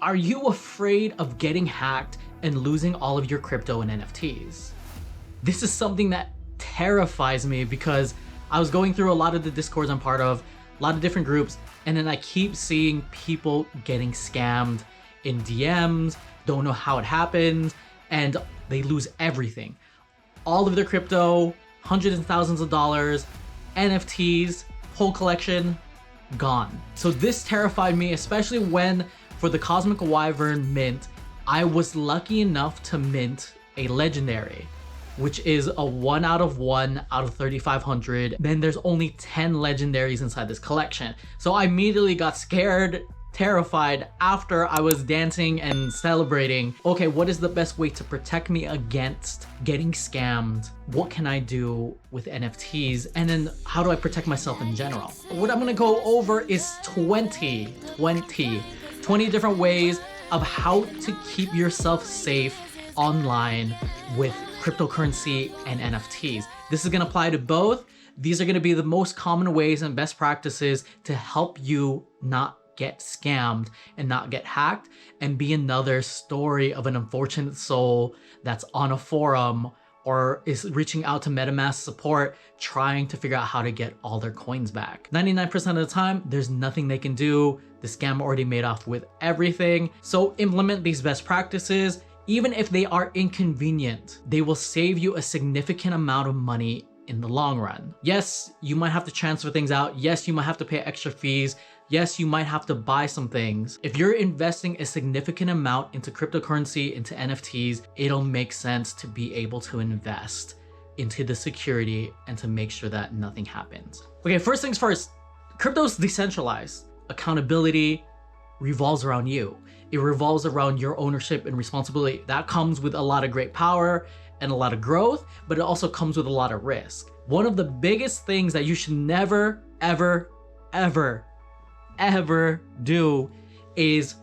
Are you afraid of getting hacked and losing all of your crypto and NFTs? This is something that terrifies me because I was going through a lot of the Discords I'm part of, a lot of different groups, and then I keep seeing people getting scammed in DMs, don't know how it happened, and they lose everything. All of their crypto, hundreds of thousands of dollars, NFTs, whole collection, gone. So this terrified me, especially when for the Cosmic Wyvern mint, I was lucky enough to mint a legendary, which is a 1 out of 1 out of 3,500. Then there's only 10 legendaries inside this collection. So I immediately got scared, terrified after I was dancing and celebrating. Okay, what is the best way to protect me against getting scammed? What can I do with NFTs? And then how do I protect myself in general? What I'm gonna go over is 20 different ways of how to keep yourself safe online with cryptocurrency and NFTs. This is gonna apply to both. These are gonna be the most common ways and best practices to help you not get scammed and not get hacked and be another story of an unfortunate soul that's on a forum or is reaching out to MetaMask support trying to figure out how to get all their coins back. 99% of the time, there's nothing they can do. The scam already made off with everything. So implement these best practices. Even if they are inconvenient, they will save you a significant amount of money in the long run. Yes, you might have to transfer things out. Yes, you might have to pay extra fees. Yes, you might have to buy some things. If you're investing a significant amount into cryptocurrency, into NFTs, it'll make sense to be able to invest into the security and to make sure that nothing happens. Okay, first things first, crypto's decentralized. Accountability revolves around you. It revolves around your ownership and responsibility. That comes with a lot of great power and a lot of growth, but it also comes with a lot of risk. One of the biggest things that you should never, ever do is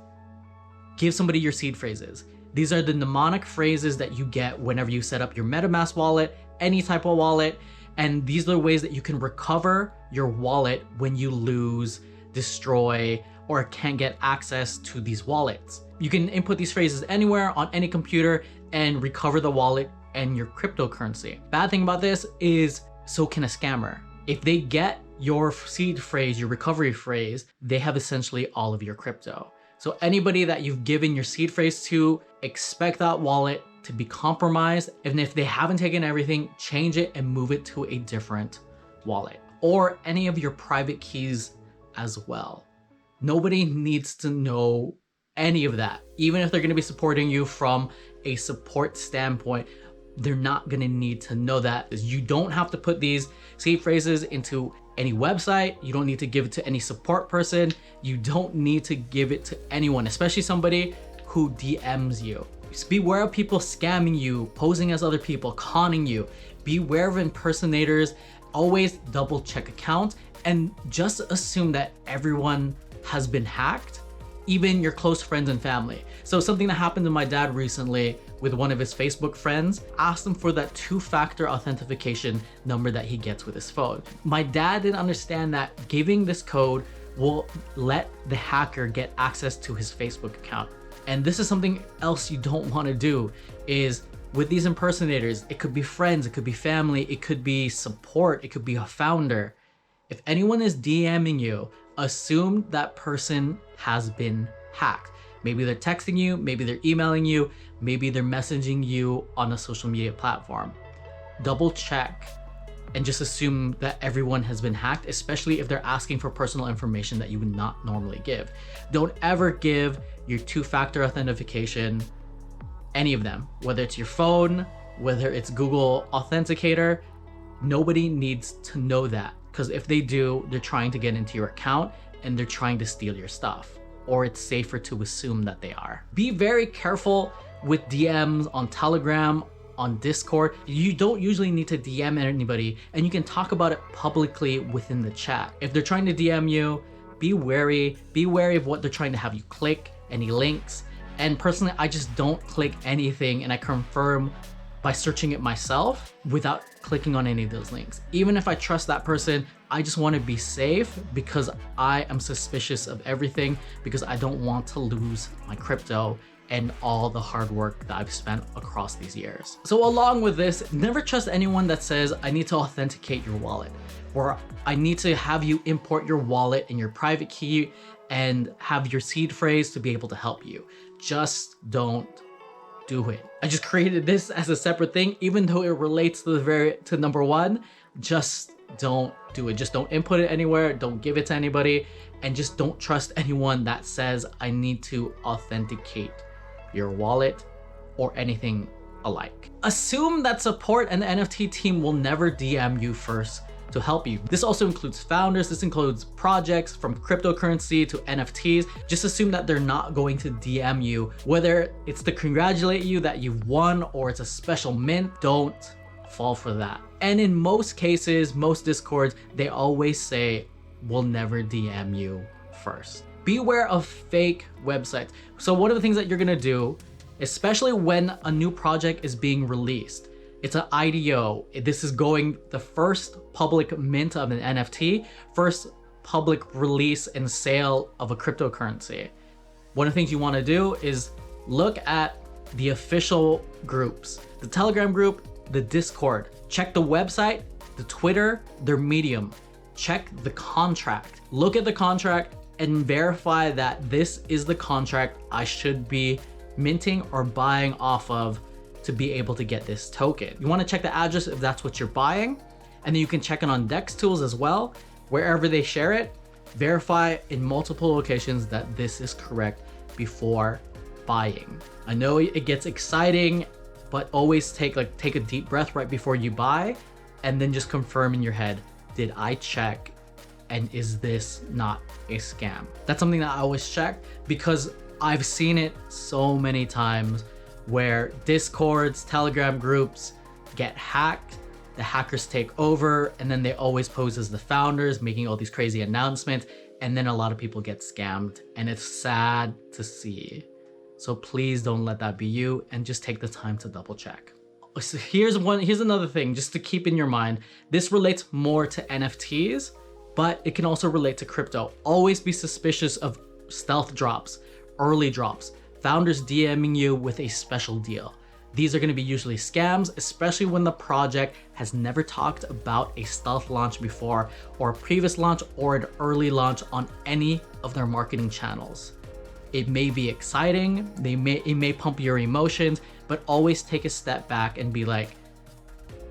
give somebody your seed phrases. These are the mnemonic phrases that you get whenever you set up your MetaMask wallet, any type of wallet, and these are the ways that you can recover your wallet when you lose, destroy, or can't get access to these wallets. You can input these phrases anywhere on any computer and recover the wallet and your cryptocurrency. Bad thing about this is so can a scammer. If they get your seed phrase, your recovery phrase, they have essentially all of your crypto. So anybody that you've given your seed phrase to, expect that wallet to be compromised. And if they haven't taken everything, change it and move it to a different wallet or any of your private keys as well. Nobody needs to know any of that. Even if they're gonna be supporting you from a support standpoint, they're not gonna need to know that. You don't have to put these seed phrases into any website. You don't need to give it to any support person. You don't need to give it to anyone, especially somebody who DMs you. Just beware of people scamming you, posing as other people, conning you. Beware of impersonators. Always double check accounts and just assume that everyone has been hacked, even your close friends and family. So something that happened to my dad recently with one of his Facebook friends, asked him for that 2-factor authentication number that he gets with his phone. My dad didn't understand that giving this code will let the hacker get access to his Facebook account. And this is something else you don't want to do is with these impersonators, it could be friends, it could be family, it could be support, it could be a founder. If anyone is DMing you, assume that person has been hacked. Maybe they're texting you, maybe they're emailing you, maybe they're messaging you on a social media platform. Double check and just assume that everyone has been hacked, especially if they're asking for personal information that you would not normally give. Don't ever give your 2-factor authentication, any of them, whether it's your phone, whether it's Google Authenticator. Nobody needs to know that, because if they do, they're trying to get into your account and they're trying to steal your stuff, or it's safer to assume that they are. Be very careful with DMs on Telegram, on Discord. You don't usually need to DM anybody, and you can talk about it publicly within the chat. If they're trying to DM you, be wary of what they're trying to have you click, any links. And personally, I just don't click anything, and I confirm by searching it myself without clicking on any of those links. Even if I trust that person, I just want to be safe because I am suspicious of everything, because I don't want to lose my crypto and all the hard work that I've spent across these years. So along with this, never trust anyone that says, I need to authenticate your wallet, or I need to have you import your wallet and your private key and have your seed phrase to be able to help you. Just don't do it. I just created this as a separate thing, even though it relates to number one. Just don't do it. Just don't input it anywhere. Don't give it to anybody, and just don't trust anyone that says, I need to authenticate your wallet or anything alike. Assume that support and the NFT team will never DM you first to help you. This also includes founders, this includes projects from cryptocurrency to NFTs. Just assume that they're not going to DM you, whether it's to congratulate you that you've won or it's a special mint. Don't fall for that. And in most cases, most Discords, they always say, we'll never DM you first. Beware of fake websites. So one of the things that you're gonna do, especially when a new project is being released, it's an IDO. This is going the first public mint of an NFT, first public release and sale of a cryptocurrency. One of the things you want to do is look at the official groups, the Telegram group, the Discord. Check the website, the Twitter, their Medium. Check the contract. Look at the contract and verify that this is the contract I should be minting or buying off of to be able to get this token. You want to check the address if that's what you're buying, and then you can check it on Dex tools as well. Wherever they share it, verify in multiple locations that this is correct before buying. I know it gets exciting, but always take a deep breath right before you buy, and then just confirm in your head, did I check, and is this not a scam? That's something that I always check, because I've seen it so many times where Discords, Telegram groups get hacked, the hackers take over, and then they always pose as the founders, making all these crazy announcements, and then a lot of people get scammed, and it's sad to see. So please don't let that be you, and just take the time to double check. So here's another thing just to keep in your mind. This relates more to NFTs, but it can also relate to crypto. Always be suspicious of stealth drops, early drops, founders DMing you with a special deal. These are going to be usually scams, especially when the project has never talked about a stealth launch before, or a previous launch, or an early launch on any of their marketing channels. It may be exciting, it may pump your emotions, but always take a step back and be like,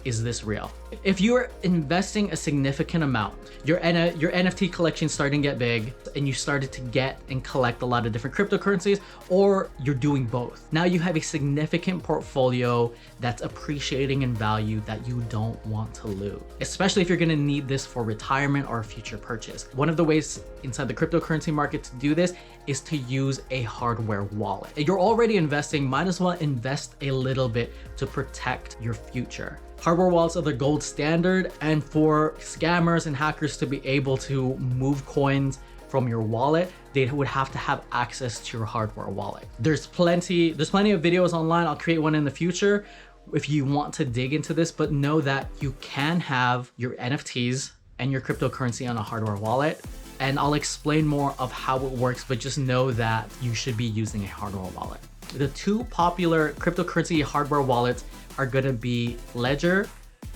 is this real? If you're investing a significant amount, your NFT collection starting to get big, and you started to get and collect a lot of different cryptocurrencies, or you're doing both. Now you have a significant portfolio that's appreciating in value that you don't want to lose, especially if you're gonna need this for retirement or a future purchase. One of the ways inside the cryptocurrency market to do this is to use a hardware wallet. If you're already investing, might as well invest a little bit to protect your future. Hardware wallets are the gold standard, and for scammers and hackers to be able to move coins from your wallet, they would have to have access to your hardware wallet. There's plenty of videos online. I'll create one in the future if you want to dig into this, but know that you can have your NFTs and your cryptocurrency on a hardware wallet. And I'll explain more of how it works, but just know that you should be using a hardware wallet. The two popular cryptocurrency hardware wallets are gonna be Ledger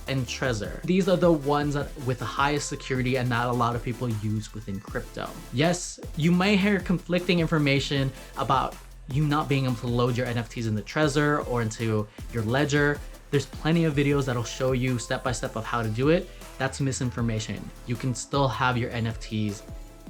and Trezor. These are the ones that with the highest security and not a lot of people use within crypto. Yes, you may hear conflicting information about you not being able to load your NFTs into Trezor or into your Ledger. There's plenty of videos that'll show you step by step of how to do it. That's misinformation. You can still have your NFTs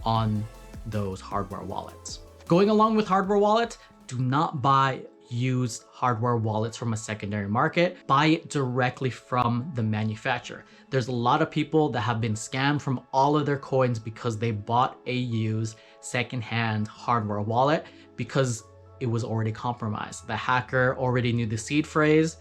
on those hardware wallets. Going along with hardware wallets, do not buy used hardware wallets from a secondary market. Buy it directly from the manufacturer. There's a lot of people that have been scammed from all of their coins because they bought a used secondhand hardware wallet because it was already compromised. The hacker already knew the seed phrase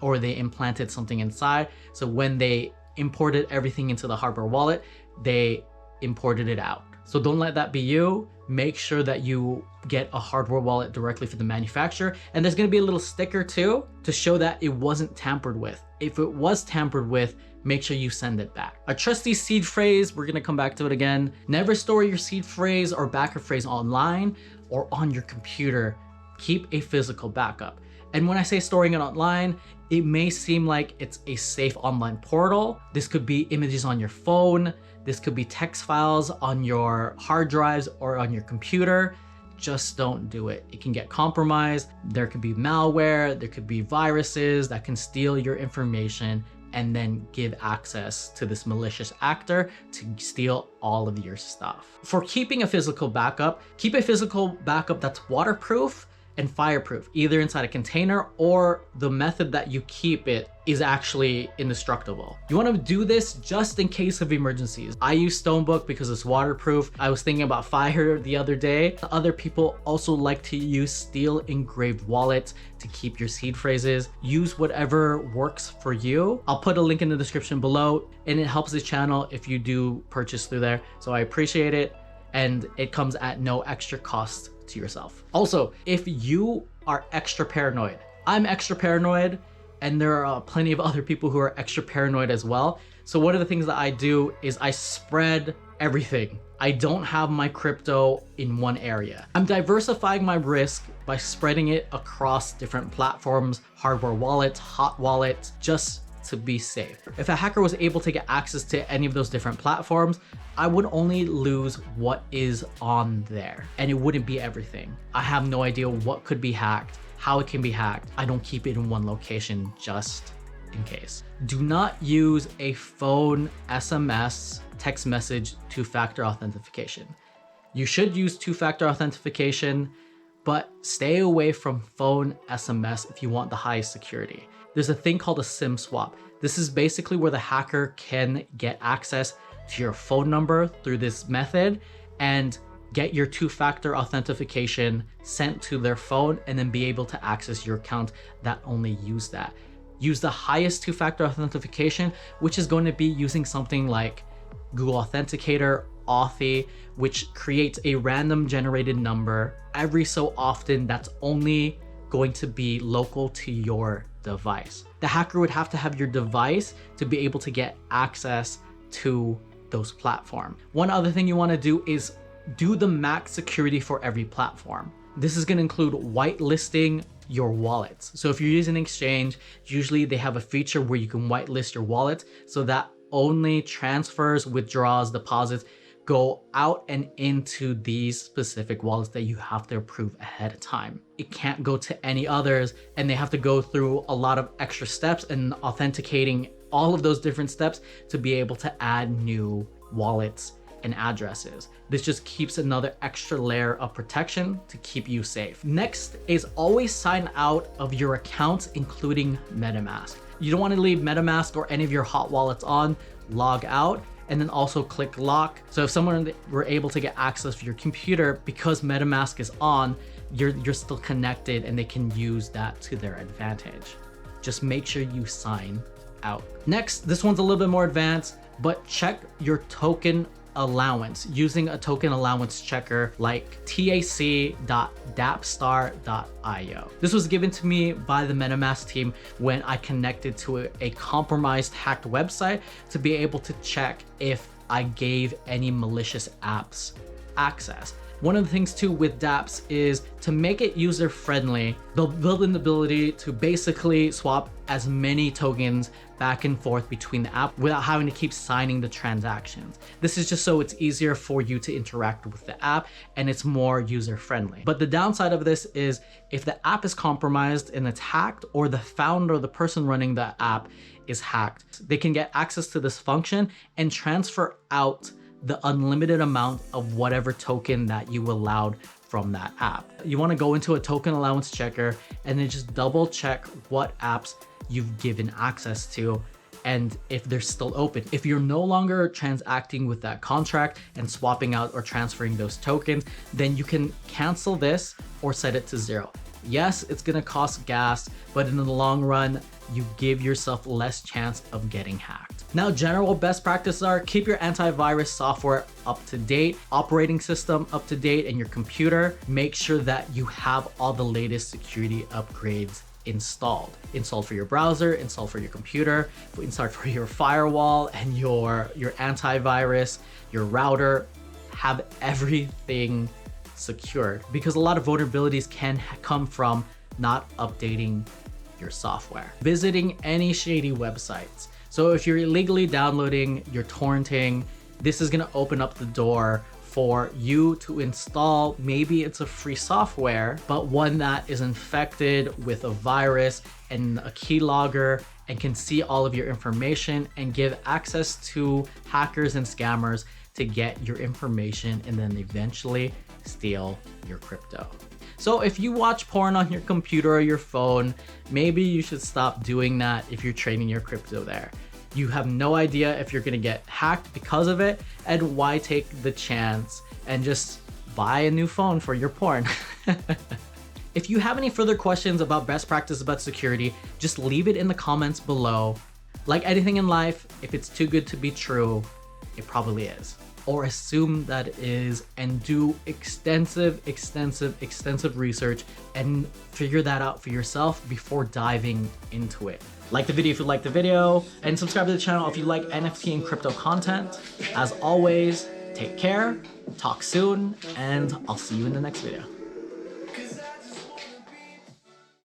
or they implanted something inside. So when they imported everything into the hardware wallet, they imported it out. So don't let that be you. make sure that you get a hardware wallet directly from the manufacturer. And there's gonna be a little sticker too to show that it wasn't tampered with. If it was tampered with, make sure you send it back. A trusty seed phrase, we're gonna come back to it again. Never store your seed phrase or backup phrase online or on your computer. Keep a physical backup. And when I say storing it online, it may seem like it's a safe online portal. This could be images on your phone. This could be text files on your hard drives or on your computer. Just don't do it. It can get compromised. There could be malware. There could be viruses that can steal your information and then give access to this malicious actor to steal all of your stuff. For keeping a physical backup, keep a physical backup that's waterproof and fireproof, either inside a container or the method that you keep it is actually indestructible. You want to do this just in case of emergencies. I use Stonebook because it's waterproof. I was thinking about Fire the other day. Other people also like to use steel engraved wallets to keep your seed phrases. Use whatever works for you. I'll put a link in the description below, and it helps the channel if you do purchase through there. So I appreciate it. And it comes at no extra cost to yourself. Also, if you are extra paranoid, I'm extra paranoid, and there are plenty of other people who are extra paranoid as well. So one of the things that I do is I spread everything. I don't have my crypto in one area. I'm diversifying my risk by spreading it across different platforms, hardware wallets, hot wallets, just to be safe. If a hacker was able to get access to any of those different platforms, I would only lose what is on there, and it wouldn't be everything. I have no idea what could be hacked, how it can be hacked. I don't keep it in one location just in case. Do not use a phone SMS text message two-factor authentication. You should use two-factor authentication, but stay away from phone SMS if you want the highest security. There's a thing called a SIM swap. This is basically where the hacker can get access to your phone number through this method and get your two-factor authentication sent to their phone and then be able to access your account that only use that. Use the highest two-factor authentication, which is going to be using something like Google Authenticator, Authy, which creates a random generated number every so often that's only going to be local to your device. The hacker would have to have your device to be able to get access to those platforms. One other thing you want to do is do the max security for every platform. This is going to include whitelisting your wallets. So if you're using an exchange, usually they have a feature where you can whitelist your wallet so that only transfers, withdrawals, deposits go out and into these specific wallets that you have to approve ahead of time. It can't go to any others, and they have to go through a lot of extra steps and authenticating all of those different steps to be able to add new wallets and addresses. This just keeps another extra layer of protection to keep you safe. Next is always sign out of your accounts, including MetaMask. You don't want to leave MetaMask or any of your hot wallets on. Log out, and then also click lock. So if someone were able to get access to your computer because MetaMask is on, you're still connected and they can use that to their advantage. Just make sure you sign out. Next, this one's a little bit more advanced, but check your token allowance using a token allowance checker like tac.dapstar.io. This was given to me by the MetaMask team when I connected to a compromised, hacked website to be able to check if I gave any malicious apps access. One of the things too with dApps is to make it user friendly, they'll build an ability to basically swap as many tokens back and forth between the app without having to keep signing the transactions. This is just so it's easier for you to interact with the app and it's more user friendly. But the downside of this is if the app is compromised and it's hacked, or the founder or the person running the app is hacked, they can get access to this function and transfer out the unlimited amount of whatever token that you allowed from that app. You want to go into a token allowance checker and then just double check what apps you've given access to and if they're still open. If you're no longer transacting with that contract and swapping out or transferring those tokens, then you can cancel this or set it to 0. Yes, it's gonna cost gas, but in the long run, you give yourself less chance of getting hacked. Now, general best practices are keep your antivirus software up to date, operating system up to date, and your computer. Make sure that you have all the latest security upgrades installed. Installed for your browser, installed for your computer, installed for your firewall and your antivirus, your router. Have everything secured, because a lot of vulnerabilities can come from not updating your software. Visiting any shady websites. So if you're illegally downloading, you're torrenting, this is gonna open up the door for you to install, maybe it's a free software, but one that is infected with a virus and a keylogger and can see all of your information and give access to hackers and scammers to get your information and then eventually steal your crypto. So if you watch porn on your computer or your phone, maybe you should stop doing that if you're trading your crypto there. You have no idea if you're gonna get hacked because of it, and why take the chance and just buy a new phone for your porn? If you have any further questions about best practices about security, just leave it in the comments below. Like anything in life, if it's too good to be true, it probably is. Or assume that it is, and do extensive research and figure that out for yourself before diving into it. Like the video if you like the video, and subscribe to the channel if you like NFT and crypto content. As always, take care, talk soon, and I'll see you in the next video.